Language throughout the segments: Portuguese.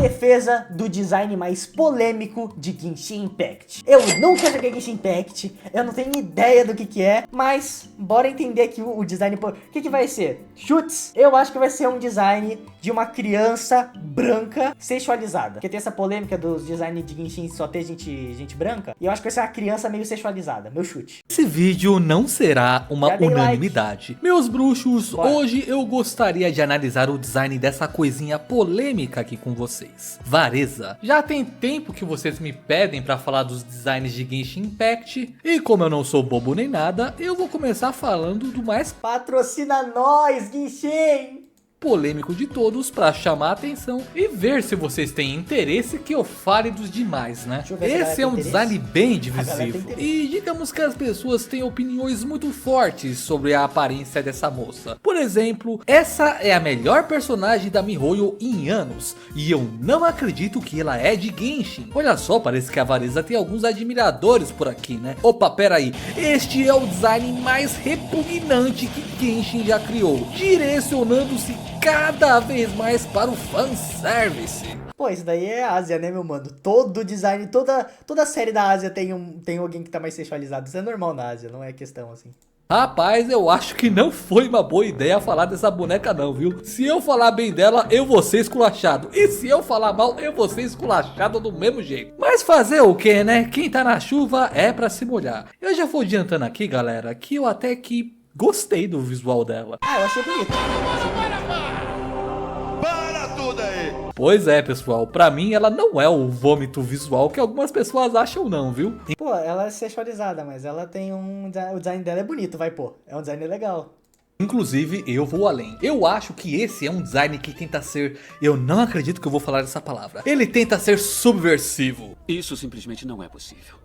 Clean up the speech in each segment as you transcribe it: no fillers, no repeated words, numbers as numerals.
defesa do design mais polêmico de Genshin Impact. Eu nunca joguei Genshin Impact, eu não tenho ideia do que é, mas bora entender aqui o design. O que vai ser? Chutes? Eu acho que vai ser um design de uma criança branca sexualizada. Porque tem essa polêmica dos designs de Genshin só ter gente branca, e eu acho que vai ser uma criança meio sexualizada, meu chute. Esse vídeo não será uma unanimidade. Meus bruxos, Bora. Hoje eu gostaria de analisar o design dessa coisinha polêmica aqui com vocês. Vareza. Já tem tempo que vocês me pedem pra falar dos designs de Genshin Impact, e como eu não sou bobo nem nada, eu vou começar falando do mais Patrocina nós, Genshin! polêmico de todos pra chamar a atenção e ver se vocês têm interesse que eu fale dos demais, né? Esse é um design bem divisivo e digamos que as pessoas têm opiniões muito fortes sobre a aparência dessa moça. Por exemplo, essa é a melhor personagem da MiHoYo em anos e eu não acredito que ela é de Genshin. Olha só, parece que a Vareza tem alguns admiradores por aqui, né? Opa, pera aí, este é o design mais repugnante que Genshin já criou, direcionando-se cada vez mais para o fanservice. Pô, isso daí é Ásia, né, meu mano? Todo design, toda série da Ásia tem alguém que tá mais sexualizado. Isso é normal na Ásia, não é questão assim. Rapaz, eu acho que não foi uma boa ideia falar dessa boneca não, viu? Se eu falar bem dela, eu vou ser esculachado. E se eu falar mal, eu vou ser esculachado do mesmo jeito. Mas fazer o que, né? Quem tá na chuva é pra se molhar. Eu já vou adiantando aqui, galera, que eu até que gostei do visual dela. Ah, eu achei bonito. Pois é, pessoal, pra mim ela não é o vômito visual que algumas pessoas acham não, viu? Pô, ela é sexualizada, mas ela tem o design dela é bonito, vai, pô. É um design legal. Inclusive, eu vou além. Eu acho que esse é um design que tenta ser... Eu não acredito que eu vou falar essa palavra. Ele tenta ser subversivo. Isso simplesmente não é possível.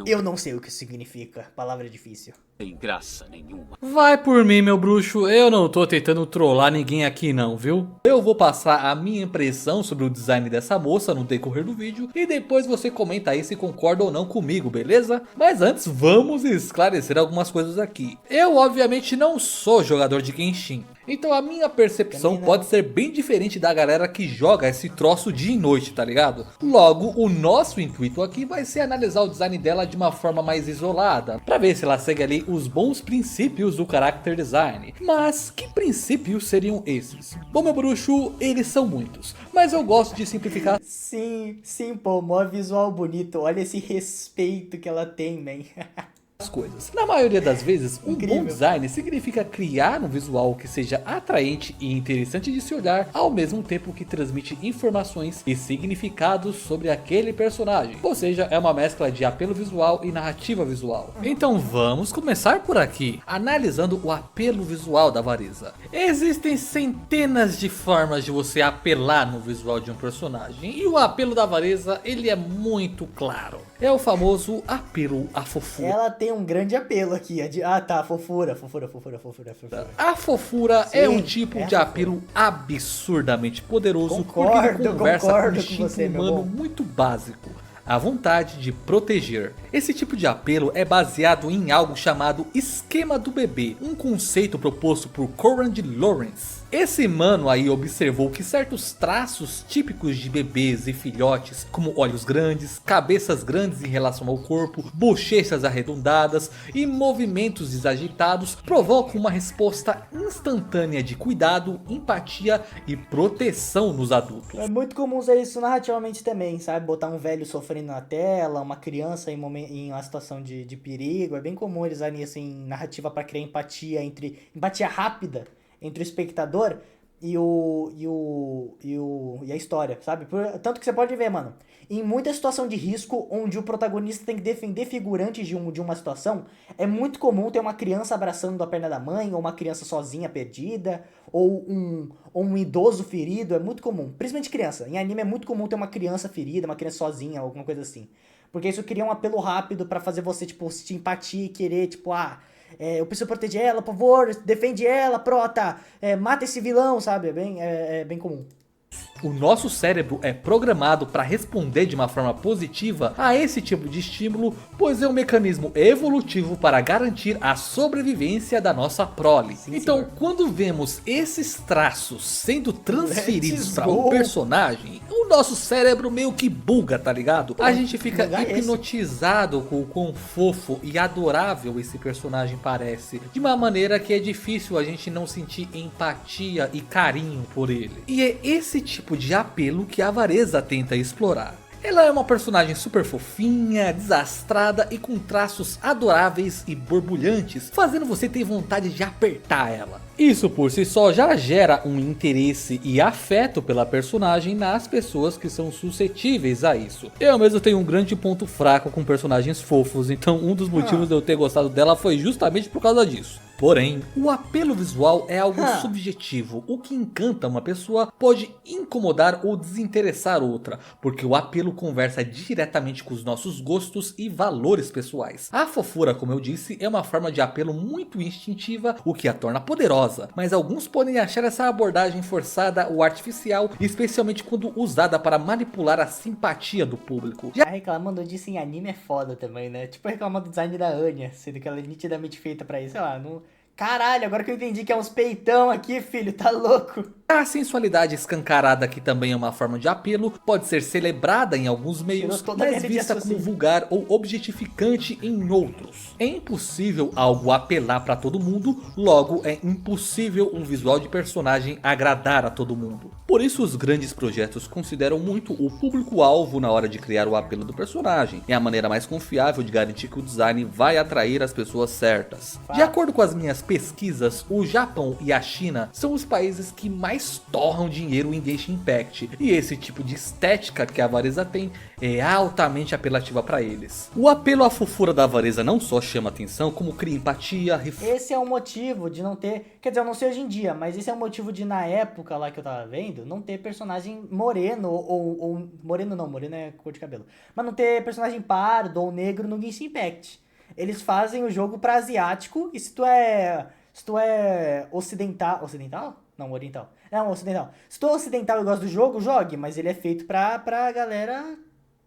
Eu não sei o que significa, palavra difícil. Tem graça nenhuma. Vai por mim, meu bruxo, eu não tô tentando trollar ninguém aqui não, viu? Eu vou passar a minha impressão sobre o design dessa moça no decorrer do vídeo e depois você comenta aí se concorda ou não comigo, beleza? Mas antes, vamos esclarecer algumas coisas aqui. Eu obviamente não sou jogador de Genshin, então a minha percepção pode ser bem diferente da galera que joga esse troço dia e noite, tá ligado? Logo, o nosso intuito aqui vai ser analisar o design dela de uma forma mais isolada, pra ver se ela segue ali os bons princípios do character design. Mas que princípios seriam esses? Bom, meu bruxo, eles são muitos, mas eu gosto de simplificar. Sim, pô, mó visual bonito, olha esse respeito que ela tem, man. As coisas. Na maioria das vezes, um bom design significa criar um visual que seja atraente e interessante de se olhar, ao mesmo tempo que transmite informações e significados sobre aquele personagem. Ou seja, é uma mescla de apelo visual e narrativa visual. Então vamos começar por aqui, analisando o apelo visual da Vareza. Existem centenas de formas de você apelar no visual de um personagem, e o apelo da Vareza, ele é muito claro. É o famoso apelo à fofura. Ela tem um grande apelo aqui. Fofura. A fofura é um tipo de apelo absurdamente poderoso, porque ele conversa com um instinto humano muito básico. A vontade de proteger. Esse tipo de apelo é baseado em algo chamado esquema do bebê, um conceito proposto por Conrad Lawrence. Esse mano aí observou que certos traços típicos de bebês e filhotes, como olhos grandes, cabeças grandes em relação ao corpo, bochechas arredondadas e movimentos desagitados, provocam uma resposta instantânea de cuidado, empatia e proteção nos adultos. É muito comum usar isso narrativamente também, sabe? Botar um velho sofrendo na tela, uma criança em uma situação de perigo. É bem comum eles usarem isso em narrativa para criar empatia rápida entre o espectador e a história, sabe? Tanto que você pode ver, mano, em muita situação de risco, onde o protagonista tem que defender figurantes de uma situação, é muito comum ter uma criança abraçando a perna da mãe, ou uma criança sozinha perdida, ou um idoso ferido, é muito comum. Principalmente criança. Em anime é muito comum ter uma criança ferida, uma criança sozinha, alguma coisa assim. Porque isso cria um apelo rápido pra fazer você, tipo, sentir empatia e querer, tipo, eu preciso proteger ela, por favor, defende ela, prota, mata esse vilão, sabe? É bem comum. O nosso cérebro é programado para responder de uma forma positiva a esse tipo de estímulo, pois é um mecanismo evolutivo para garantir a sobrevivência da nossa prole. Sim, então, senhor. quando vemos esses traços sendo transferidos Let's para go. um personagem, o nosso cérebro meio que buga, tá ligado? A gente fica bugar esse. hipnotizado com o quão fofo e adorável esse personagem parece, de uma maneira que é difícil a gente não sentir empatia e carinho por ele. E é esse tipo de apelo que a Avareza tenta explorar. Ela é uma personagem super fofinha, desastrada e com traços adoráveis e borbulhantes, fazendo você ter vontade de apertar ela. Isso por si só já gera um interesse e afeto pela personagem nas pessoas que são suscetíveis a isso. Eu mesmo tenho um grande ponto fraco com personagens fofos, então um dos motivos de eu ter gostado dela foi justamente por causa disso. Porém, o apelo visual é algo subjetivo. O que encanta uma pessoa pode incomodar ou desinteressar outra, porque o apelo conversa diretamente com os nossos gostos e valores pessoais. A fofura, como eu disse, é uma forma de apelo muito instintiva, o que a torna poderosa, mas alguns podem achar essa abordagem forçada ou artificial, especialmente quando usada para manipular a simpatia do público. Já reclamando disso em anime é foda também, né? Tipo reclamando do design da Anya, sendo que ela é nitidamente feita pra isso, sei lá, não... Caralho, agora que eu entendi que é uns peitão aqui, filho, tá louco. A sensualidade escancarada, que também é uma forma de apelo, pode ser celebrada em alguns meios, toda a mas linha de vista como raciocínio. vulgar ou objetificante em outros. É impossível algo apelar pra todo mundo, logo é impossível um visual de personagem agradar a todo mundo. Por isso os grandes projetos consideram muito o público-alvo na hora de criar o apelo do personagem. É a maneira mais confiável de garantir que o design vai atrair as pessoas certas. De acordo com as minhas pesquisas, o Japão e a China são os países que mais torram dinheiro em Genshin Impact, e esse tipo de estética que a Avareza tem é altamente apelativa para eles. O apelo à fofura da Avareza não só chama atenção, como cria empatia, Esse é o motivo de não ter... Quer dizer, eu não sei hoje em dia, mas esse é o motivo de, na época lá que eu tava vendo, não ter personagem moreno ou moreno não, moreno é cor de cabelo. Mas não ter personagem pardo ou negro no Genshin Impact. Eles fazem o jogo pra asiático, e se tu é ocidental... Ocidental? Não, oriental. Não, ocidental. Se tu é ocidental e gosta do jogo, jogue, mas ele é feito pra galera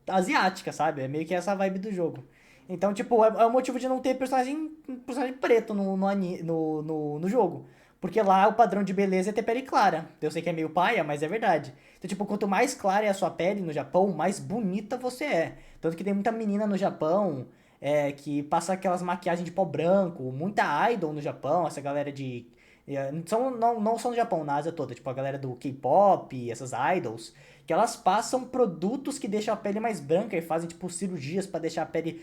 asiática, sabe? É meio que essa vibe do jogo. Então, tipo, é o motivo de não ter personagem preto no jogo. Porque lá o padrão de beleza é ter pele clara. Eu sei que é meio paia, mas é verdade. Então, tipo, quanto mais clara é a sua pele no Japão, mais bonita você é. Tanto que tem muita menina no Japão que passa aquelas maquiagens de pó branco. Muita idol no Japão, essa galera de... Não só no Japão, na Ásia toda. Tipo, a galera do K-pop, essas idols... que elas passam produtos que deixam a pele mais branca e fazem, tipo, cirurgias pra deixar a pele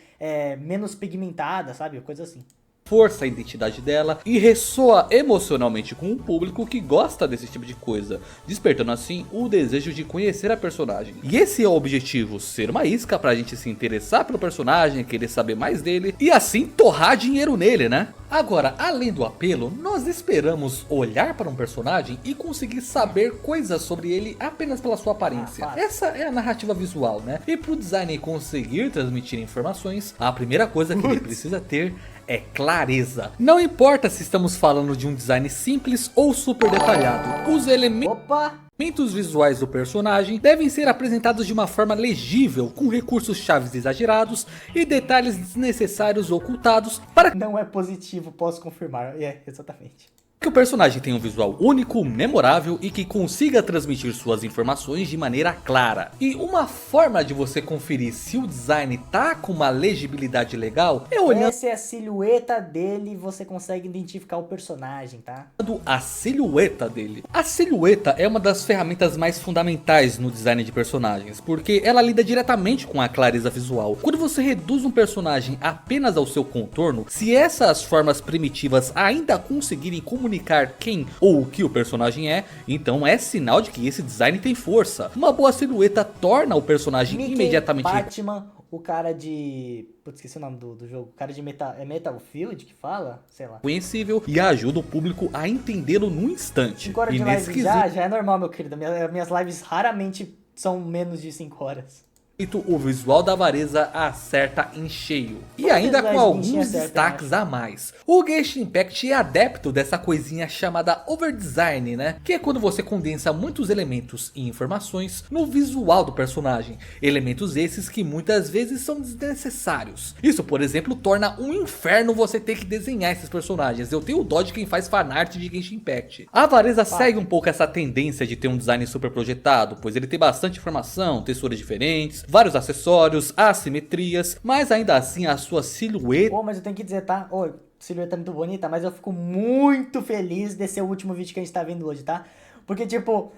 menos pigmentada, sabe? Coisa assim. força a identidade dela e ressoa emocionalmente com o público que gosta desse tipo de coisa, despertando assim o desejo de conhecer a personagem. E esse é o objetivo, ser uma isca pra gente se interessar pelo personagem, querer saber mais dele e assim torrar dinheiro nele, né? Agora, além do apelo, nós esperamos olhar para um personagem e conseguir saber coisas sobre ele apenas pela sua aparência. Essa é a narrativa visual, né? E pro designer conseguir transmitir informações, a primeira coisa que ele precisa ter é clareza. Não importa se estamos falando de um design simples ou super detalhado, os elementos visuais do personagem devem ser apresentados de uma forma legível, com recursos chaves exagerados e detalhes desnecessários ocultados para Não é positivo, posso confirmar. Exatamente. que o personagem tenha um visual único, memorável e que consiga transmitir suas informações de maneira clara. E uma forma de você conferir se o design tá com uma legibilidade legal é olhando Essa é a silhueta dele e você consegue identificar o personagem, tá? a silhueta dele. A silhueta é uma das ferramentas mais fundamentais no design de personagens, porque ela lida diretamente com a clareza visual. Quando você reduz um personagem apenas ao seu contorno, se essas formas primitivas ainda conseguirem comunicar quem ou o que o personagem é, então é sinal de que esse design tem força. Uma boa silhueta torna o personagem Mickey, imediatamente Batman, o cara de... Putz, esqueci o nome do jogo. O cara de Metal Field que fala? Sei lá. reconhecível e ajuda o público a entendê-lo no instante. 5 horas E de nesse live já é normal, meu querido. Minhas lives raramente são menos de 5 horas. o visual da Avareza acerta em cheio. E ainda com alguns destaques a mais. O Genshin Impact é adepto dessa coisinha chamada overdesign, né? Que é quando você condensa muitos elementos e informações no visual do personagem. Elementos esses que muitas vezes são desnecessários. Isso, por exemplo, torna um inferno você ter que desenhar esses personagens. Eu tenho dó de quem faz fanart de Genshin Impact. A Avareza segue um pouco essa tendência de ter um design super projetado, pois ele tem bastante informação, texturas diferentes, vários acessórios, assimetrias, mas ainda assim a sua silhueta... Pô, mas eu tenho que dizer, tá? Ô, silhueta muito bonita, mas eu fico muito feliz desse ser o último vídeo que a gente tá vendo hoje, tá? Porque, tipo,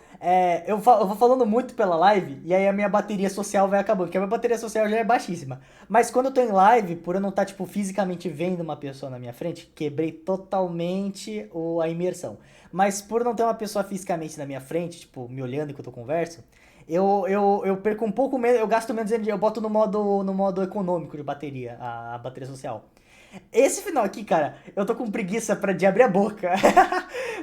eu vou falando muito pela live, e aí a minha bateria social vai acabando, porque a minha bateria social já é baixíssima. Mas quando eu tô em live, por eu não estar, tipo, fisicamente vendo uma pessoa na minha frente, quebrei totalmente a imersão. Mas por não ter uma pessoa fisicamente na minha frente, tipo, me olhando enquanto eu converso, eu perco um pouco menos, eu gasto menos energia, eu boto no modo econômico de bateria, a bateria social. Esse final aqui, cara, eu tô com preguiça de abrir a boca.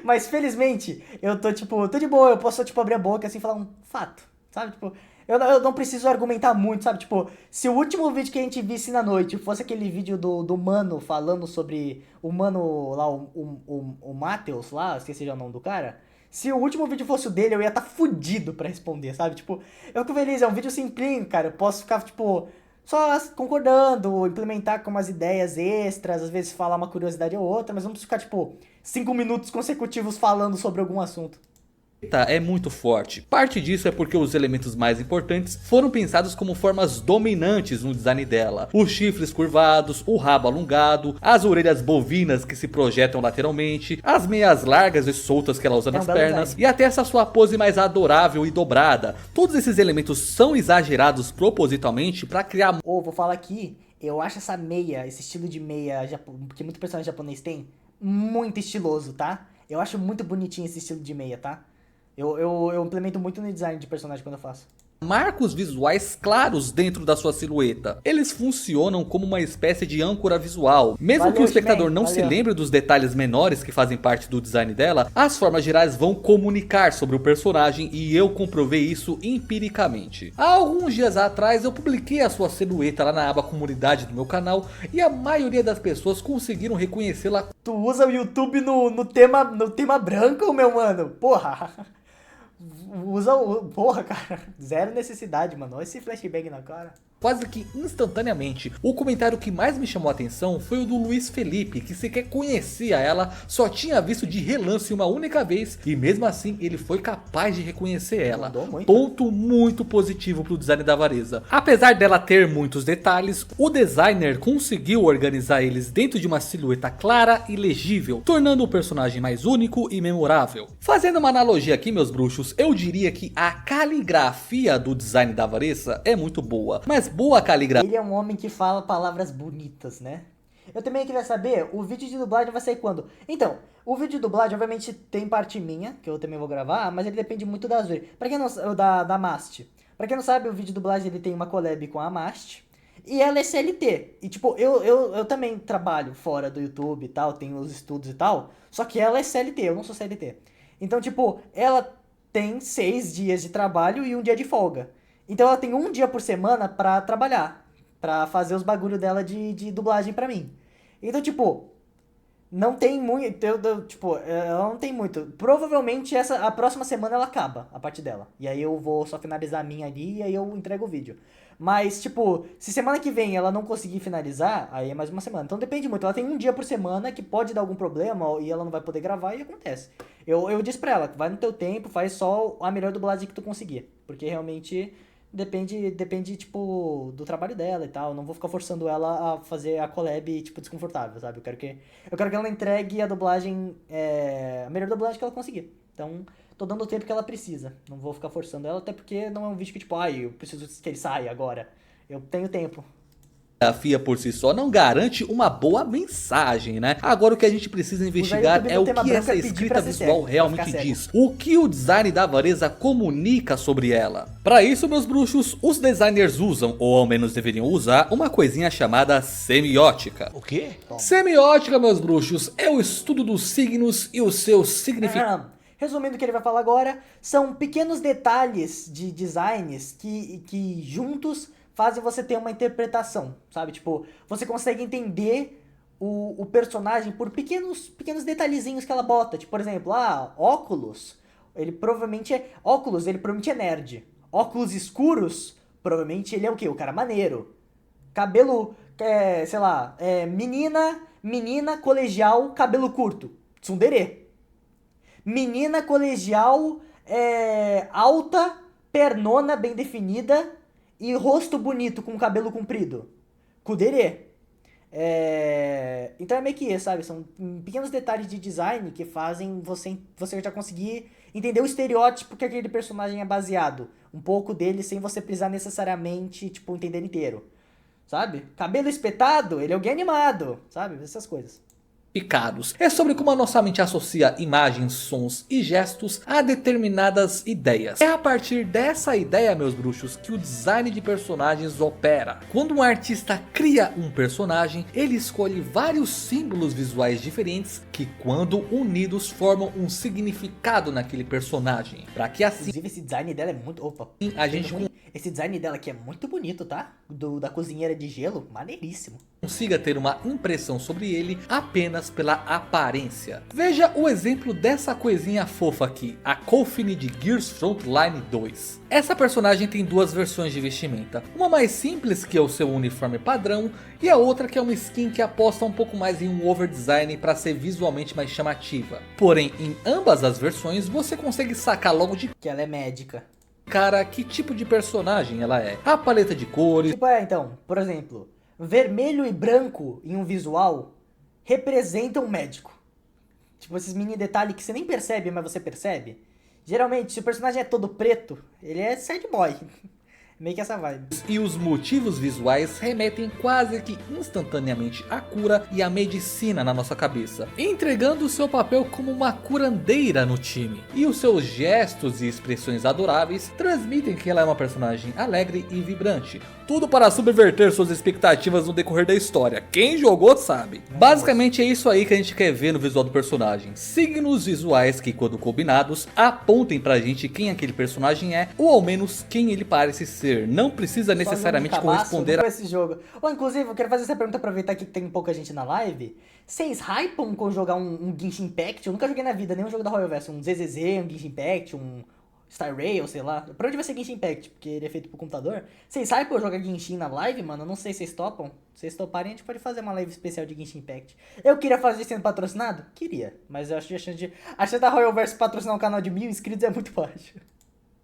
Mas felizmente, eu tô tipo, tô de boa, eu posso tipo abrir a boca assim e falar um fato, sabe? Tipo, eu não preciso argumentar muito, sabe? Tipo, se o último vídeo que a gente visse na noite fosse aquele vídeo do Mano falando sobre o Mano lá, o Matheus lá, esqueci já o nome do cara. Se o último vídeo fosse o dele, eu ia estar fudido pra responder, sabe? Tipo, eu fico feliz, é um vídeo simplinho, cara. Eu posso ficar, tipo, só concordando, implementar com umas ideias extras, às vezes falar uma curiosidade ou outra, mas não preciso ficar, tipo, 5 minutos consecutivos falando sobre algum assunto. É muito forte. Parte disso é porque os elementos mais importantes foram pensados como formas dominantes no design dela. Os chifres curvados, o rabo alongado, as orelhas bovinas que se projetam lateralmente, as meias largas e soltas que ela usa nas pernas, e até essa sua pose mais adorável e dobrada. Todos esses elementos são exagerados propositalmente para criar... Vou falar aqui, eu acho essa meia, esse estilo de meia que muito personagem japonês tem, muito estiloso, tá? Eu acho muito bonitinho esse estilo de meia, tá? Eu implemento muito no design de personagem quando eu faço. Marcos visuais claros dentro da sua silhueta. Eles funcionam como uma espécie de âncora visual. Mesmo que o espectador não se lembre dos detalhes menores que fazem parte do design dela, as formas gerais vão comunicar sobre o personagem e eu comprovei isso empiricamente. Há alguns dias atrás eu publiquei a sua silhueta lá na aba comunidade do meu canal e a maioria das pessoas conseguiram reconhecê-la. Tu usa o YouTube no tema branco, meu mano? Porra! Porra, cara. Zero necessidade, mano. Olha esse flashbang na cara. Quase que instantaneamente. O comentário que mais me chamou a atenção foi o do Luiz Felipe, que sequer conhecia ela, só tinha visto de relance uma única vez e mesmo assim ele foi capaz de reconhecer ela. Ponto muito positivo pro design da Avareza. Apesar dela ter muitos detalhes, o designer conseguiu organizar eles dentro de uma silhueta clara e legível, tornando o personagem mais único e memorável. Fazendo uma analogia aqui, meus bruxos, eu diria que a caligrafia do design da Avareza é muito boa, mas boa caligrafia. Ele é um homem que fala palavras bonitas, né? Eu também queria saber, o vídeo de dublagem vai sair quando? Então, o vídeo de dublagem obviamente tem parte minha, que eu também vou gravar, mas ele depende muito da Azuri. Pra quem não sabe, da Mast. Pra quem não sabe, o vídeo de dublagem ele tem uma collab com a Mast. E ela é CLT. E tipo, eu também trabalho fora do YouTube e tal, tenho os estudos e tal. Só que ela é CLT, eu não sou CLT. Então, tipo, ela tem 6 dias de trabalho e um dia de folga. Então ela tem um dia por semana pra trabalhar, pra fazer os bagulho dela de dublagem pra mim. Então, tipo, não tem muito, tipo, ela não tem muito. Provavelmente a próxima semana ela acaba, a parte dela. E aí eu vou só finalizar a minha ali e aí eu entrego o vídeo. Mas, tipo, se semana que vem ela não conseguir finalizar, aí é mais uma semana. Então depende muito, ela tem um dia por semana que pode dar algum problema e ela não vai poder gravar e acontece. Eu disse pra ela, vai no teu tempo, faz só a melhor dublagem que tu conseguir. Porque realmente... Depende, tipo, do trabalho dela e tal. Eu não vou ficar forçando ela a fazer a collab, tipo, desconfortável, sabe? Eu quero que ela entregue a dublagem, a melhor dublagem que ela conseguir. Então, tô dando o tempo que ela precisa. Não vou ficar forçando ela, até porque não é um vídeo que, tipo, eu preciso que ele saia agora. Eu tenho tempo. A caligrafia por si só não garante uma boa mensagem, né? Agora o que a gente precisa investigar é o que essa escrita visual realmente diz. O que o design da Avareza comunica sobre ela. Para isso, meus bruxos, os designers usam, ou ao menos deveriam usar, uma coisinha chamada semiótica. O quê? Semiótica, meus bruxos, é o estudo dos signos e os seus significados. Resumindo o que ele vai falar agora, são pequenos detalhes de designs que juntos fazem você ter uma interpretação, sabe? Tipo, você consegue entender o personagem por pequenos detalhezinhos que ela bota. Tipo, por exemplo, óculos, ele provavelmente é nerd. Óculos escuros, provavelmente ele é o quê? O cara maneiro. Cabelo, sei lá, menina colegial, cabelo curto. Tsundere. Menina colegial, alta, pernona, bem definida e rosto bonito com cabelo comprido. Kudere. Então é meio que isso, sabe? São pequenos detalhes de design que fazem você já conseguir entender o estereótipo que aquele personagem é baseado. Um pouco dele sem você precisar necessariamente, tipo, entender inteiro. Sabe? Cabelo espetado, ele é alguém animado, sabe? Essas coisas. Picados. É sobre como a nossa mente associa imagens, sons e gestos a determinadas ideias. É a partir dessa ideia, meus bruxos, que o design de personagens opera. Quando um artista cria um personagem, ele escolhe vários símbolos visuais diferentes que, quando unidos, formam um significado naquele personagem. Para que assim... Inclusive esse design dela é muito... Opa, esse design dela aqui é muito bonito, tá? Da cozinheira de gelo, maneiríssimo. Consiga ter uma impressão sobre ele apenas pela aparência. Veja o exemplo dessa coisinha fofa aqui, a Kolfine de Gears Frontline 2. Essa personagem tem duas versões de vestimenta, uma mais simples que é o seu uniforme padrão e a outra que é uma skin que aposta um pouco mais em um overdesign para ser visualmente mais chamativa. Porém, em ambas as versões você consegue sacar logo de que ela é médica. Cara, que tipo de personagem ela é. A paleta de cores... Tipo, então, por exemplo... vermelho e branco em um visual representam um médico. Tipo, esses mini detalhes que você nem percebe, mas você percebe. Geralmente, se o personagem é todo preto, ele é sad boy. Meio que essa vibe. E os motivos visuais remetem quase que instantaneamente à cura e à medicina na nossa cabeça, entregando o seu papel como uma curandeira no time. E os seus gestos e expressões adoráveis transmitem que ela é uma personagem alegre e vibrante. Tudo para subverter suas expectativas no decorrer da história. Quem jogou sabe. Basicamente é isso aí que a gente quer ver no visual do personagem. Signos visuais que, quando combinados, apontem pra gente quem aquele personagem é, ou ao menos quem ele parece ser. Não precisa necessariamente corresponder a esse jogo. Inclusive, eu quero fazer essa pergunta, aproveitar que tem pouca gente na live. Vocês hypam com jogar um Genshin Impact? Eu nunca joguei na vida nenhum jogo da Royal Versus. Um ZZZ, um Genshin Impact, um Star Rail, sei lá. Pra onde vai ser Genshin Impact? Porque ele é feito pro computador. Vocês hypam jogar Genshin na live, mano? Eu não sei se vocês topam. Se vocês toparem, a gente pode fazer uma live especial de Genshin Impact. Eu queria fazer sendo patrocinado? Queria. Mas eu acho que a chance da Royal Versus patrocinar um canal de 1000 inscritos é muito baixa.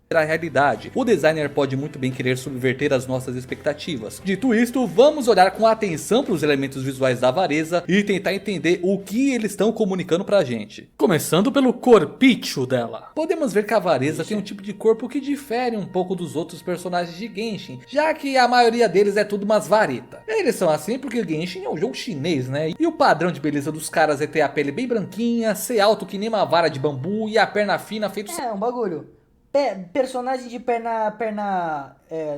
A realidade. O designer pode muito bem querer subverter as nossas expectativas. Dito isto, vamos olhar com atenção para os elementos visuais da Avareza e tentar entender o que eles estão comunicando pra gente. Começando pelo corpício dela. Podemos ver que a Avareza tem um tipo de corpo que difere um pouco dos outros personagens de Genshin, já que a maioria deles é tudo umas varetas. Eles são assim porque Genshin é um jogo chinês, né? E o padrão de beleza dos caras é ter a pele bem branquinha, ser alto que nem uma vara de bambu e a perna fina feito... É, um bagulho. Personagem de perna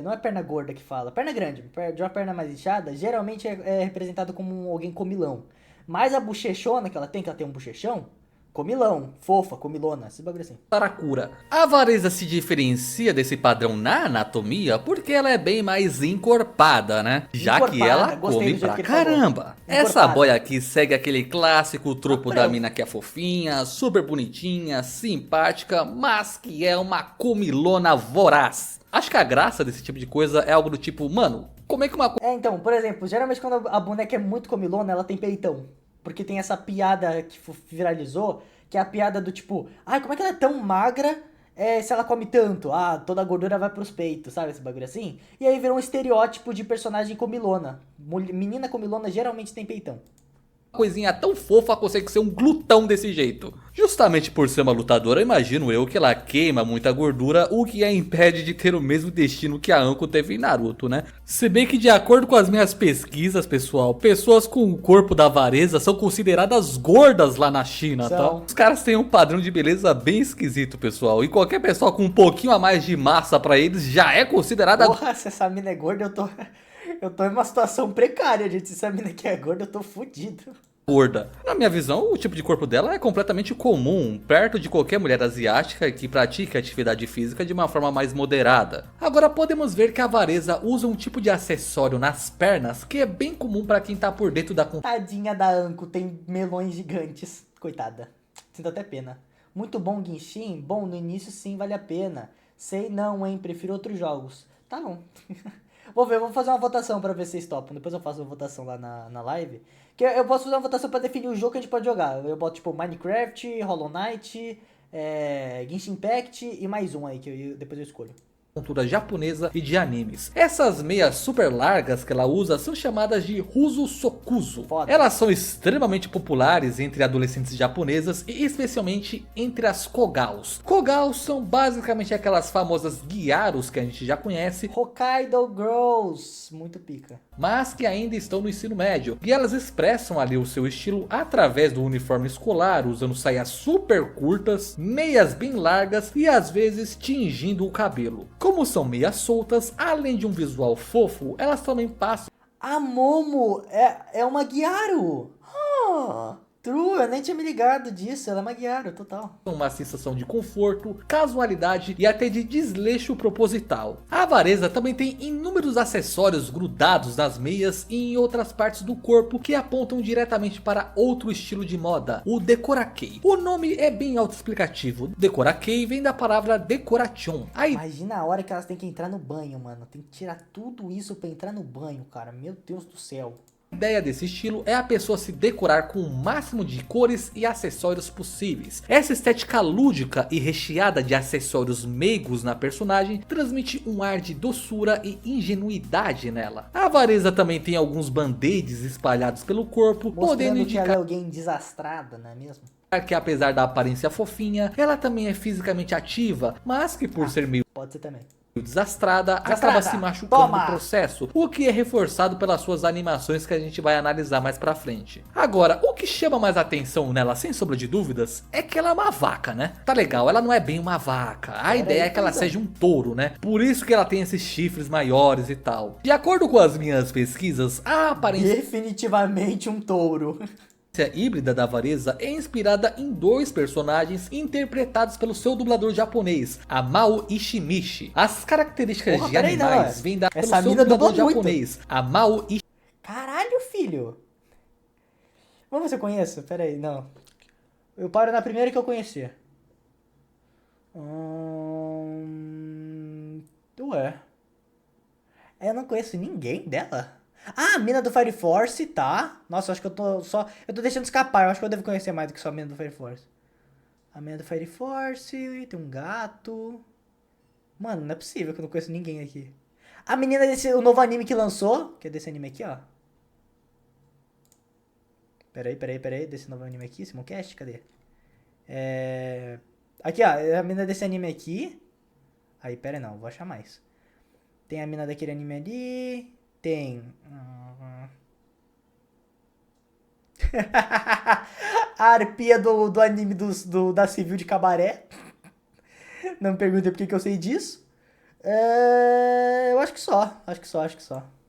não é perna gorda que fala, perna grande, de uma perna mais inchada, geralmente é representado como alguém comilão. Mas a bochechona que ela tem um bochechão, comilão, fofa, comilona, esse bagulho assim. Saracura. A Avareza se diferencia desse padrão na anatomia porque ela é bem mais encorpada, né? Já que ela come pra caramba. Essa boy aqui segue aquele clássico tropo da mina que é fofinha, super bonitinha, simpática, mas que é uma comilona voraz. Acho que a graça desse tipo de coisa é algo do tipo, mano, como é que uma... então, por exemplo, geralmente quando a boneca é muito comilona, ela tem peitão. Porque tem essa piada que viralizou, que é a piada do tipo, como é que ela é tão magra se ela come tanto? Toda a gordura vai pros peitos, sabe? Esse bagulho assim. E aí virou um estereótipo de personagem comilona. Menina comilona geralmente tem peitão. Coisinha tão fofa consegue ser um glutão desse jeito. Justamente por ser uma lutadora, imagino eu que ela queima muita gordura, o que a impede de ter o mesmo destino que a Anko teve em Naruto, né? Se bem que, de acordo com as minhas pesquisas, pessoal, pessoas com o corpo da Avareza são consideradas gordas lá na China, tá? Os caras têm um padrão de beleza bem esquisito, pessoal, e qualquer pessoa com um pouquinho a mais de massa pra eles já é considerada... Porra, se essa mina é gorda, eu tô em uma situação precária, gente. Se essa mina aqui é gorda, eu tô fudido. gorda. Na minha visão, o tipo de corpo dela é completamente comum, perto de qualquer mulher asiática que pratique atividade física de uma forma mais moderada. Agora podemos ver que a Vareza usa um tipo de acessório nas pernas que é bem comum para quem tá por dentro da... Tadinha da Anko, tem melões gigantes. Coitada. Sinto até pena. Muito bom, Genshin? Bom, no início sim, vale a pena. Sei não, hein? Prefiro outros jogos. Tá bom. Vou ver, vou fazer uma votação pra ver se vocês topam. Depois eu faço uma votação lá na live. Que eu posso fazer uma votação pra definir o jogo que a gente pode jogar. Eu boto tipo Minecraft, Hollow Knight, Genshin Impact e mais um aí que depois eu escolho. Cultura japonesa e de animes. Essas meias super largas que ela usa são chamadas de Huzu Sokuzu. Foda. Elas são extremamente populares entre adolescentes japonesas e especialmente entre as Kogaos. Kogaos são basicamente aquelas famosas Gyarus que a gente já conhece, Hokkaido Girls, muito pica. mas que ainda estão no ensino médio. E elas expressam ali o seu estilo através do uniforme escolar, usando saias super curtas, meias bem largas e às vezes tingindo o cabelo. Como são meias soltas, além de um visual fofo, elas também passam A Momo é uma Gyaru. True, eu nem tinha me ligado disso. Ela é uma Gyaru, total. uma sensação de conforto, casualidade e até de desleixo proposital. A Vareza também tem inúmeros acessórios grudados nas meias e em outras partes do corpo que apontam diretamente para outro estilo de moda, o Decorakei. O nome é bem autoexplicativo. Decorakei vem da palavra decoration. Imagina a hora que elas têm que entrar no banho, mano. Tem que tirar tudo isso pra entrar no banho, cara. Meu Deus do céu. A ideia desse estilo é a pessoa se decorar com o máximo de cores e acessórios possíveis. Essa estética lúdica e recheada de acessórios meigos na personagem transmite um ar de doçura e ingenuidade nela. A Vareza também tem alguns band-aids espalhados pelo corpo, podendo Mostrando que indicar ela é alguém desastrada, não é mesmo? que apesar da aparência fofinha, ela também é fisicamente ativa, mas que por ser meio Pode ser também. desastrada, acaba se machucando no processo, o que é reforçado pelas suas animações que a gente vai analisar mais pra frente. Agora, o que chama mais atenção nela, sem sombra de dúvidas, é que ela é uma vaca, né? Tá legal, ela não é bem uma vaca, a ideia é que ela seja um touro, né? Por isso que ela tem esses chifres maiores e tal. De acordo com as minhas pesquisas, a aparência Definitivamente um touro. híbrida da Vareza é inspirada em dois personagens interpretados pelo seu dublador japonês, a Mao Ishimichi. As características de animais vêm pelo Essa seu mina dublador dublou japonês, a Mao Ishimichi. Caralho, filho. Vamos ver se eu conheço. Pera aí, não. Eu paro na primeira que eu conhecer. Ué. Eu não conheço ninguém dela. Ah, a mina do Fire Force, tá. Nossa, eu acho que eu tô deixando escapar. Eu acho que eu devo conhecer mais do que só a mina do Fire Force. A mina do Fire Force, tem um gato. Mano, não é possível que eu não conheço ninguém aqui. A menina o novo anime que lançou, que é desse anime aqui, ó. Peraí, desse novo anime aqui, Simoncast, cadê? Aqui, ó, a mina desse anime aqui. Aí, pera aí, não, vou achar mais. Tem a mina daquele anime ali. Tem... a arpia do anime da Civil de Cabaré. Não me perguntem por que eu sei disso. Eu acho que só.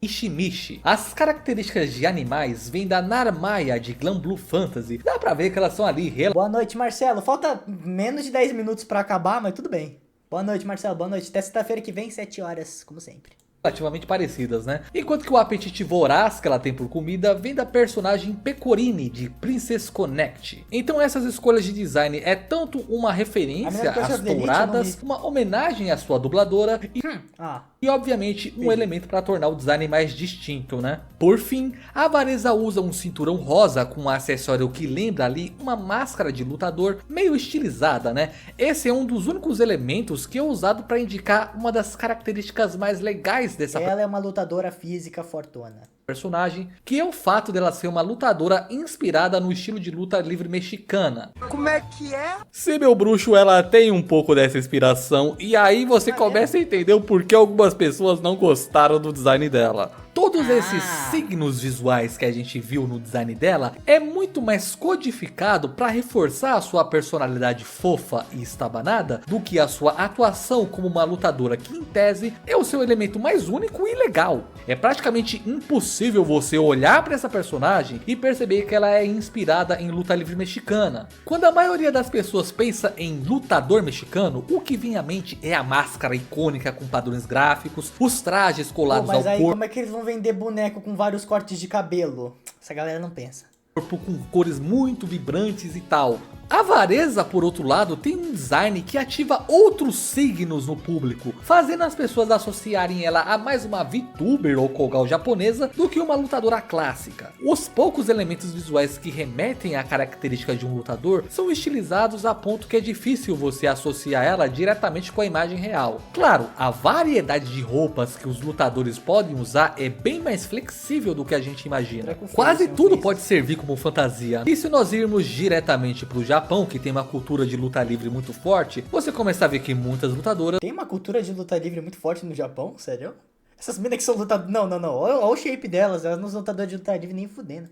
Ishimichi. As características de animais vêm da Narmaya de Glanblue Fantasy. Dá pra ver que elas são ali Boa noite, Marcelo. Falta menos de 10 minutos pra acabar, mas tudo bem. Boa noite, Marcelo. Boa noite. Até sexta-feira que vem, 7 horas, como sempre. relativamente parecidas, né? Enquanto que o apetite voraz que ela tem por comida vem da personagem Pecorini de Princess Connect. Então essas escolhas de design é tanto uma referência às touradas, uma homenagem à sua dubladora e obviamente um elemento para tornar o design mais distinto, né? Por fim, a Vareza usa um cinturão rosa com um acessório que lembra ali uma máscara de lutador meio estilizada, né? Esse é um dos únicos elementos que é usado para indicar uma das características mais legais dessa Ela é uma lutadora física fortuna. Personagem, que é o fato dela ser uma lutadora inspirada no estilo de luta livre mexicana. Como é que é? Se meu bruxo, ela tem um pouco dessa inspiração, e aí você começa a entender o porquê algumas pessoas não gostaram do design dela. Todo Todos esses signos visuais que a gente viu no design dela é muito mais codificado para reforçar a sua personalidade fofa e estabanada do que a sua atuação como uma lutadora que em tese é o seu elemento mais único e legal. É praticamente impossível você olhar para essa personagem e perceber que ela é inspirada em luta livre mexicana. Quando a maioria das pessoas pensa em lutador mexicano, o que vem à mente é a máscara icônica com padrões gráficos, os trajes colados ao Mas aí corpo. como é que eles vão vender boneco com vários cortes de cabelo? Essa galera não pensa. Com cores muito vibrantes e tal. A Vareza, por outro lado, tem um design que ativa outros signos no público, fazendo as pessoas associarem ela a mais uma VTuber ou Kogal japonesa do que uma lutadora clássica. Os poucos elementos visuais que remetem à característica de um lutador são estilizados a ponto que é difícil você associar ela diretamente com a imagem real. Claro, a variedade de roupas que os lutadores podem usar é bem mais flexível do que a gente imagina. Quase tudo pode servir como fantasia. E se nós irmos diretamente para o Japão, que tem uma cultura de luta livre muito forte, você começa a ver que muitas lutadoras... Tem uma cultura de luta livre muito forte no Japão? Sério? Essas minas que são lutadoras... Não. Olha o shape delas. Elas não são lutadoras de luta livre nem fudendo.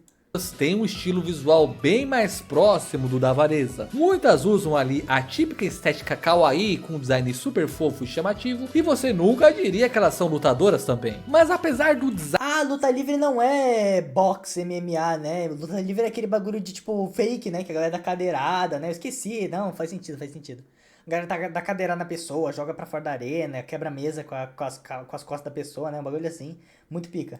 Tem um estilo visual bem mais próximo do da Vareza. Muitas usam ali a típica estética kawaii com um design super fofo e chamativo, e você nunca diria que elas são lutadoras também. Mas apesar do design... Luta livre não é boxe, MMA, né? Luta livre é aquele bagulho de tipo fake, né? Que a galera dá cadeirada, né? Eu esqueci, não, faz sentido. A galera dá cadeirada na pessoa, joga pra fora da arena, quebra a mesa com as costas da pessoa, né? Um bagulho assim, muito pica.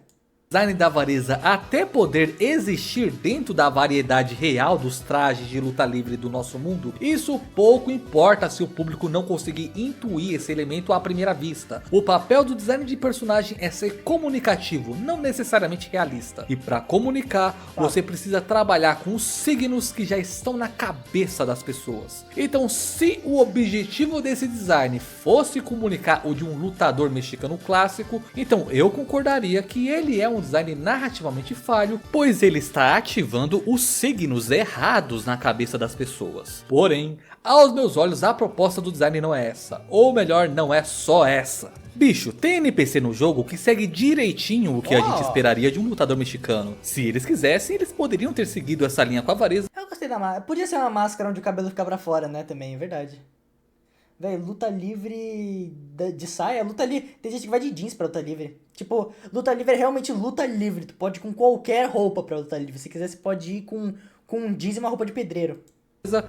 Design da Vareza até poder existir dentro da variedade real dos trajes de luta livre do nosso mundo, isso pouco importa se o público não conseguir intuir esse elemento à primeira vista. O papel do design de personagem é ser comunicativo, não necessariamente realista. E para comunicar, você precisa trabalhar com os signos que já estão na cabeça das pessoas. Então, se o objetivo desse design fosse comunicar o de um lutador mexicano clássico, então eu concordaria que ele é um design narrativamente falho, pois ele está ativando os signos errados na cabeça das pessoas. Porém, aos meus olhos a proposta do design não é essa, ou melhor, não é só essa. Bicho, tem NPC no jogo que segue direitinho o que a gente esperaria de um lutador mexicano. Se eles quisessem, eles poderiam ter seguido essa linha com a Vareza. Eu gostei da máscara. Podia ser uma máscara onde o cabelo fica pra fora, né? Também, é verdade. Véi, luta livre de saia, luta livre. Tem gente que vai de jeans pra luta livre. Tipo, luta livre é realmente luta livre. Tu pode ir com qualquer roupa pra luta livre. Se quiser, você pode ir com um jeans e uma roupa de pedreiro.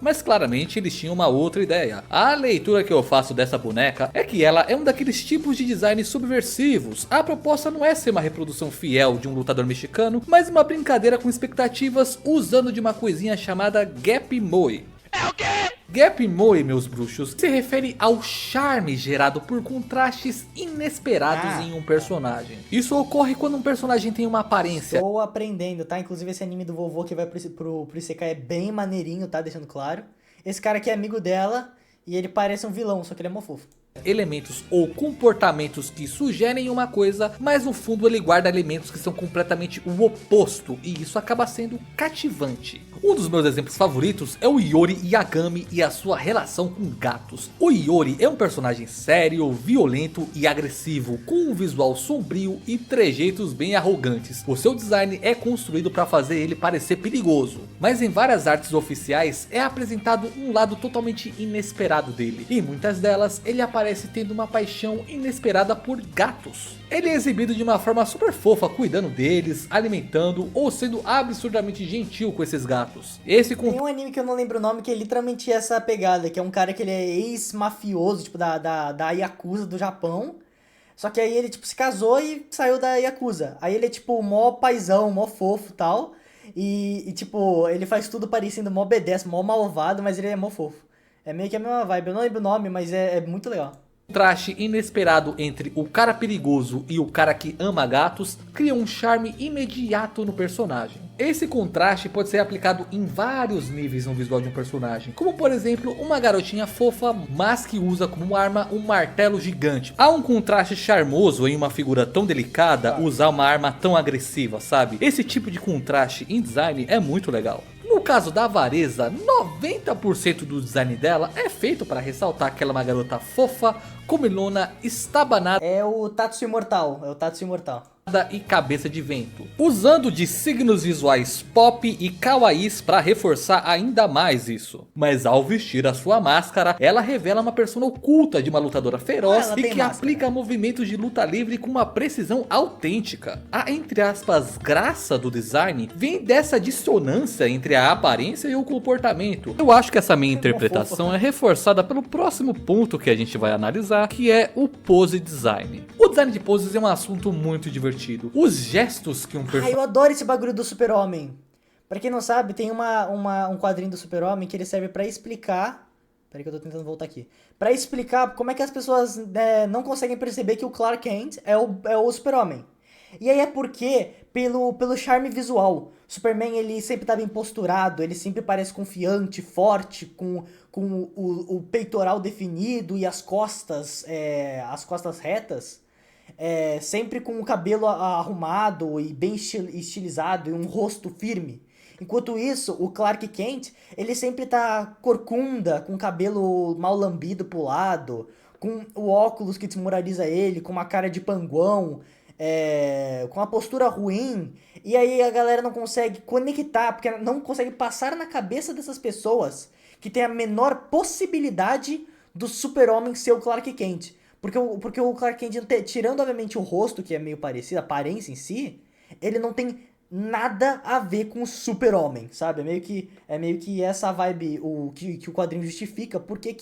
Mas claramente eles tinham uma outra ideia. A leitura que eu faço dessa boneca é que ela é um daqueles tipos de design subversivos. A proposta não é ser uma reprodução fiel de um lutador mexicano, mas uma brincadeira com expectativas usando de uma coisinha chamada Gap Moe. É o quê? Gap Moe, meus bruxos, se refere ao charme gerado por contrastes inesperados em um personagem. Isso ocorre quando um personagem tem uma aparência... Estou aprendendo, tá? Inclusive esse anime do vovô que vai pro Isekai é bem maneirinho, tá? Deixando claro. Esse cara aqui é amigo dela e ele parece um vilão, só que ele é mó fofo. Elementos ou comportamentos que sugerem uma coisa, mas no fundo ele guarda elementos que são completamente o oposto, e isso acaba sendo cativante. Um dos meus exemplos favoritos é o Iori Yagami e a sua relação com gatos. O Iori é um personagem sério, violento e agressivo, com um visual sombrio e trejeitos bem arrogantes. O seu design é construído para fazer ele parecer perigoso, mas em várias artes oficiais é apresentado um lado totalmente inesperado dele. Em muitas delas ele aparece tendo uma paixão inesperada por gatos. Ele é exibido de uma forma super fofa, cuidando deles, alimentando ou sendo absurdamente gentil com esses gatos. Tem um anime que eu não lembro o nome, que é literalmente essa pegada, que é um cara que ele é ex-mafioso, tipo, da Yakuza do Japão. Só que aí ele, tipo, se casou e saiu da Yakuza. Aí ele é, tipo, mó paizão, mó fofo e tal. E, tipo, ele faz tudo parecendo mó B10, mó malvado, mas ele é mó fofo. É meio que a mesma vibe. Eu não lembro o nome, mas é muito legal. Contraste inesperado entre o cara perigoso e o cara que ama gatos cria um charme imediato no personagem. Esse contraste pode ser aplicado em vários níveis no visual de um personagem, como por exemplo uma garotinha fofa, mas que usa como arma um martelo gigante. Há um contraste charmoso em uma figura tão delicada usar uma arma tão agressiva, sabe? Esse tipo de contraste em design é muito legal. No caso da Vareza, 90% do design dela é feito para ressaltar que ela é uma garota fofa, comilona, estabanada. É o Tatsu Imortal, e cabeça de vento, usando de signos visuais pop e kawaiis para reforçar ainda mais isso. Mas ao vestir a sua máscara, ela revela uma persona oculta de uma lutadora feroz e que aplica movimentos de luta livre com uma precisão autêntica. A, entre aspas, graça do design vem dessa dissonância entre a aparência e o comportamento. Eu acho que essa minha interpretação é reforçada pelo próximo ponto que a gente vai analisar, que é o pose design. O design de poses é um assunto muito divertido. Os gestos que um personagem... eu adoro esse bagulho do Super-Homem. Pra quem não sabe, tem um quadrinho do Super-Homem que ele serve pra explicar... Peraí que eu tô tentando voltar aqui. Pra explicar como é que as pessoas não conseguem perceber que o Clark Kent é o Super-Homem. E aí é porque, pelo charme visual, Superman ele sempre tá bem posturado, ele sempre parece confiante, forte, com o peitoral definido e as costas retas. Sempre com o cabelo arrumado e bem estilizado e um rosto firme. Enquanto isso, o Clark Kent, ele sempre tá corcunda, com o cabelo mal lambido pro lado, com o óculos que desmoraliza ele, com uma cara de panguão, com uma postura ruim. E aí a galera não consegue conectar, porque não consegue passar na cabeça dessas pessoas que tem a menor possibilidade do Super-Homem ser o Clark Kent. Porque o Clark Kent, tirando obviamente o rosto, que é meio parecido, a aparência em si, ele não tem nada a ver com o Super-Homem, sabe? É meio que essa vibe que o quadrinho justifica. Por que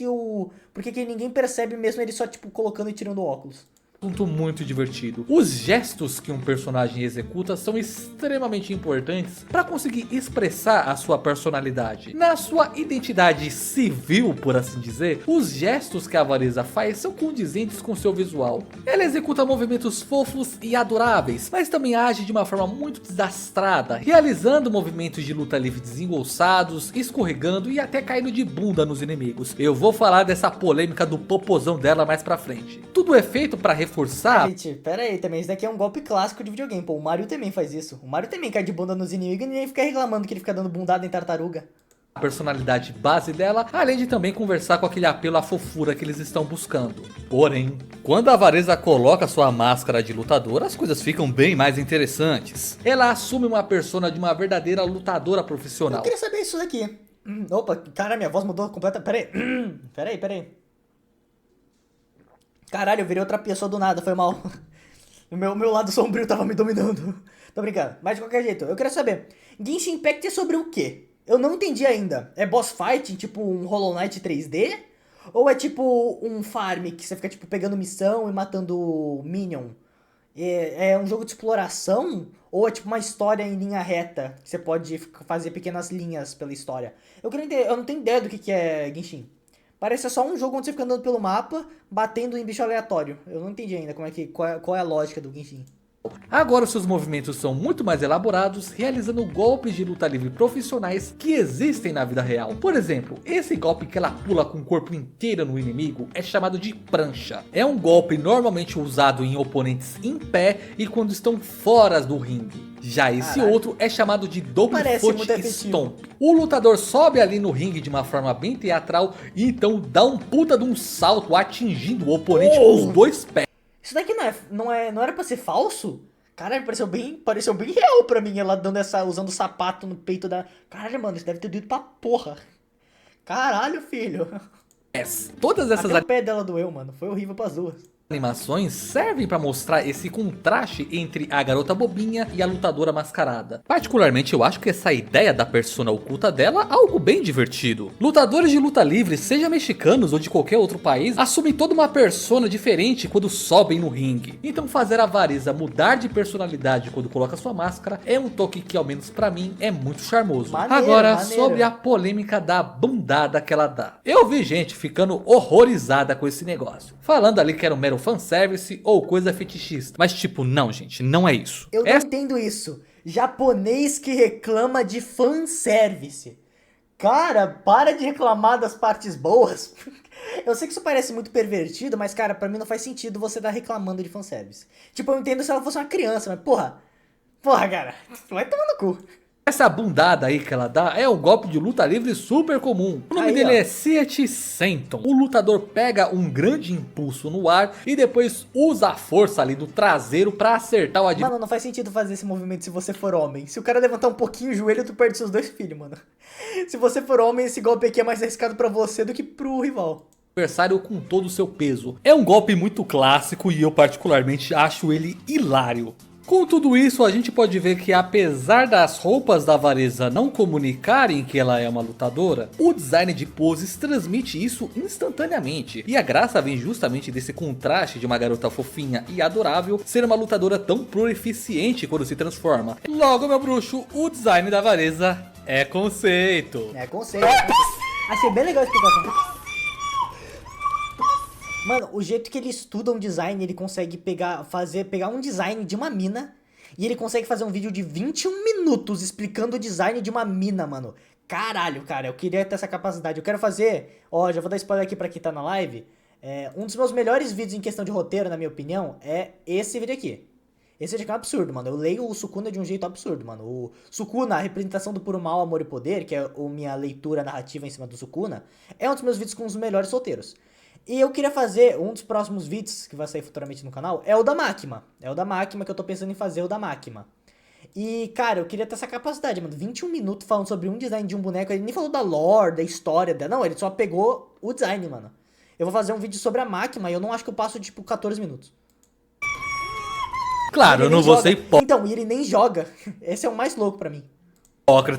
ninguém percebe mesmo ele só, tipo, colocando e tirando o óculos. Assunto muito divertido. Os gestos que um personagem executa são extremamente importantes para conseguir expressar a sua personalidade. Na sua identidade civil, por assim dizer, os gestos que a Varesa faz são condizentes com seu visual. Ela executa movimentos fofos e adoráveis, mas também age de uma forma muito desastrada, realizando movimentos de luta livre desengonçados, escorregando e até caindo de bunda nos inimigos. Eu vou falar dessa polêmica do popozão dela mais pra frente. Tudo é feito para reforçar... Gente, pera aí também, isso daqui é um golpe clássico de videogame, pô, o Mario também faz isso. O Mario também cai de bunda nos inimigos e ninguém fica reclamando que ele fica dando bundada em tartaruga. A personalidade base dela, além de também conversar com aquele apelo à fofura que eles estão buscando. Porém, quando a Varesa coloca sua máscara de lutadora, as coisas ficam bem mais interessantes. Ela assume uma persona de uma verdadeira lutadora profissional. Eu queria saber isso daqui. Opa, cara, minha voz mudou completamente. Pera aí. Caralho, eu virei outra pessoa do nada, foi mal. O meu lado sombrio tava me dominando. Tô brincando. Mas de qualquer jeito, eu queria saber. Genshin Impact é sobre o quê? Eu não entendi ainda. É boss fight, tipo um Hollow Knight 3D? Ou é tipo um farm que você fica tipo pegando missão e matando minion? É um jogo de exploração? Ou é tipo uma história em linha reta? Que você pode fazer pequenas linhas pela história? Eu não tenho ideia do que é Genshin. Parece só um jogo onde você fica andando pelo mapa, batendo em bicho aleatório. Eu não entendi ainda qual é a lógica do Genshin. Agora os seus movimentos são muito mais elaborados, realizando golpes de luta livre profissionais que existem na vida real. Por exemplo, esse golpe que ela pula com o corpo inteiro no inimigo é chamado de prancha. É um golpe normalmente usado em oponentes em pé e quando estão fora do ringue. Já esse outro é chamado de Double Foot Stomp. O lutador sobe ali no ringue de uma forma bem teatral e então dá um puta de um salto atingindo o oponente com os dois pés. Isso daqui não era pra ser falso? Caralho, pareceu bem real pra mim, ela usando sapato no peito da... Caralho, mano, isso deve ter doído pra porra. Caralho, filho. Todas essas... Até o pé dela doeu, mano. Foi horrível pras duas. Animações servem para mostrar esse contraste entre a garota bobinha e a lutadora mascarada. Particularmente eu acho que essa ideia da persona oculta dela é algo bem divertido. Lutadores de luta livre, seja mexicanos ou de qualquer outro país, assumem toda uma persona diferente quando sobem no ringue. Então fazer a Varesa mudar de personalidade quando coloca sua máscara é um toque que ao menos pra mim é muito charmoso. Agora sobre a polêmica da bundada que ela dá. Eu vi gente ficando horrorizada com esse negócio, falando ali que era um mero fanservice ou coisa fetichista. Mas tipo, não gente, não é isso. Eu não entendo isso. Japonês que reclama de fanservice. Cara, para de reclamar das partes boas. Eu sei que isso parece muito pervertido, mas cara, pra mim não faz sentido você estar reclamando de fanservice. Tipo, eu entendo se ela fosse uma criança, mas porra, cara, vai tomar no cu. Essa bundada aí que ela dá é um golpe de luta livre super comum. O nome Aí, dele ó. é Siete Senton. O lutador pega um grande impulso no ar e depois usa a força ali do traseiro pra acertar o adversário. Mano, não faz sentido fazer esse movimento se você for homem. Se o cara levantar um pouquinho o joelho, tu perde seus 2 filhos, mano. Se você for homem, esse golpe aqui é mais arriscado pra você do que pro rival. Com todo o seu peso. É um golpe muito clássico e eu particularmente acho ele hilário. Com tudo isso, a gente pode ver que apesar das roupas da Varesa não comunicarem que ela é uma lutadora, o design de poses transmite isso instantaneamente. E a graça vem justamente desse contraste de uma garota fofinha e adorável ser uma lutadora tão proeficiente quando se transforma. Logo, meu bruxo, o design da Varesa é conceito. É conceito. Achei bem legal a explicação. Mano, o jeito que ele estuda um design, ele consegue pegar um design de uma mina e ele consegue fazer um vídeo de 21 minutos explicando o design de uma mina, mano. Caralho, cara, eu queria ter essa capacidade. Eu quero fazer, ó, já vou dar spoiler aqui pra quem tá na live. Um dos meus melhores vídeos em questão de roteiro, na minha opinião, é esse vídeo aqui. Esse vídeo aqui é um absurdo, mano. Eu leio o Sukuna de um jeito absurdo, mano. O Sukuna, a representação do puro mal, amor e poder, que é a minha leitura narrativa em cima do Sukuna, é um dos meus vídeos com os melhores roteiros. E eu queria fazer, um dos próximos vídeos que vai sair futuramente no canal, é o da Makima. É o da Makima que eu tô pensando em fazer, o da Makima. E, cara, eu queria ter essa capacidade, mano. 21 minutos falando sobre um design de um boneco. Ele nem falou da lore, da história dela. Não, ele só pegou o design, mano. Eu vou fazer um vídeo sobre a Makima e eu não acho que eu passo, tipo, 14 minutos. Claro, eu não vou ser hipócrita. Então, e ele nem joga. Esse é o mais louco pra mim.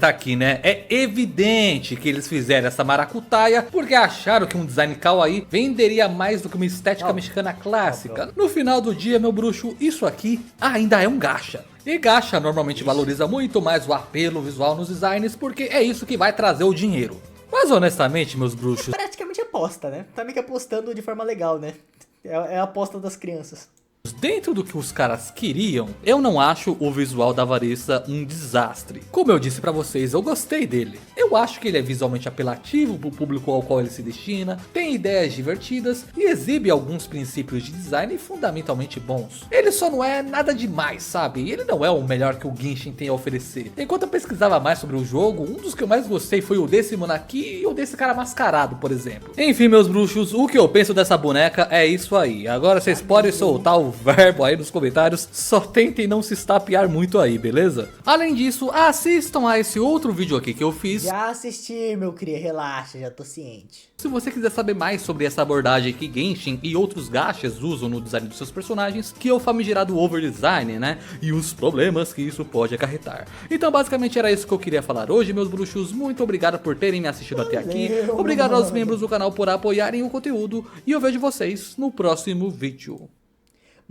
Aqui, né? É evidente que eles fizeram essa maracutaia porque acharam que um design kawaii venderia mais do que uma estética mexicana clássica. No final do dia, meu bruxo, isso aqui ainda é um gacha. E gacha normalmente valoriza muito mais o apelo visual nos designs porque é isso que vai trazer o dinheiro. Mas honestamente, meus bruxos... Praticamente aposta, né? Tá meio que apostando de forma legal, né? É a aposta das crianças. Dentro do que os caras queriam, eu não acho o visual da Varesa um desastre. Como eu disse pra vocês, eu gostei dele. Eu acho que ele é visualmente apelativo pro público ao qual ele se destina, tem ideias divertidas e exibe alguns princípios de design fundamentalmente bons. Ele só não é nada demais, sabe? Ele não é o melhor que o Genshin tem a oferecer. Enquanto eu pesquisava mais sobre o jogo, um dos que eu mais gostei foi o desse Monarque e o desse cara mascarado, por exemplo. Enfim, meus bruxos, o que eu penso dessa boneca é isso aí. Agora vocês podem soltar o verbo aí nos comentários, só tentem não se estapear muito aí, beleza? Além disso, assistam a esse outro vídeo aqui que eu fiz. Já assisti, meu cria, relaxa, já tô ciente. Se você quiser saber mais sobre essa abordagem que Genshin e outros gachas usam no design dos seus personagens, que é o famigerado overdesign, né? E os problemas que isso pode acarretar. Então basicamente era isso que eu queria falar hoje, meus bruxos. Muito obrigado por terem me assistido até aqui. Obrigado aos membros do canal por apoiarem o conteúdo. E eu vejo vocês no próximo vídeo.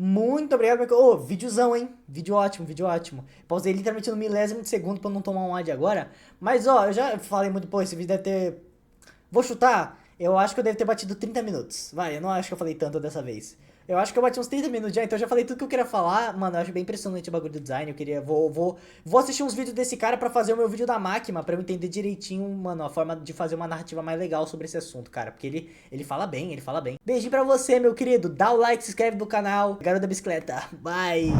Muito obrigado, meu... videozão, hein? Vídeo ótimo, vídeo ótimo. Pausei literalmente no milésimo de segundo pra não tomar um ad agora. Mas, ó, eu já falei muito, pô, esse vídeo deve ter... Vou chutar, eu acho que eu devo ter batido 30 minutos. Vai, eu não acho que eu falei tanto dessa vez. Eu acho que eu bati uns 30 minutos já, então eu já falei tudo que eu queria falar. Mano, eu acho bem impressionante o bagulho do design. Eu queria... Vou assistir uns vídeos desse cara pra fazer o meu vídeo da Makima, pra eu entender direitinho, mano, a forma de fazer uma narrativa mais legal sobre esse assunto, cara. Porque ele fala bem, ele fala bem. Beijinho pra você, meu querido. Dá o like, se inscreve no canal. Garoto da Bicicleta. Bye!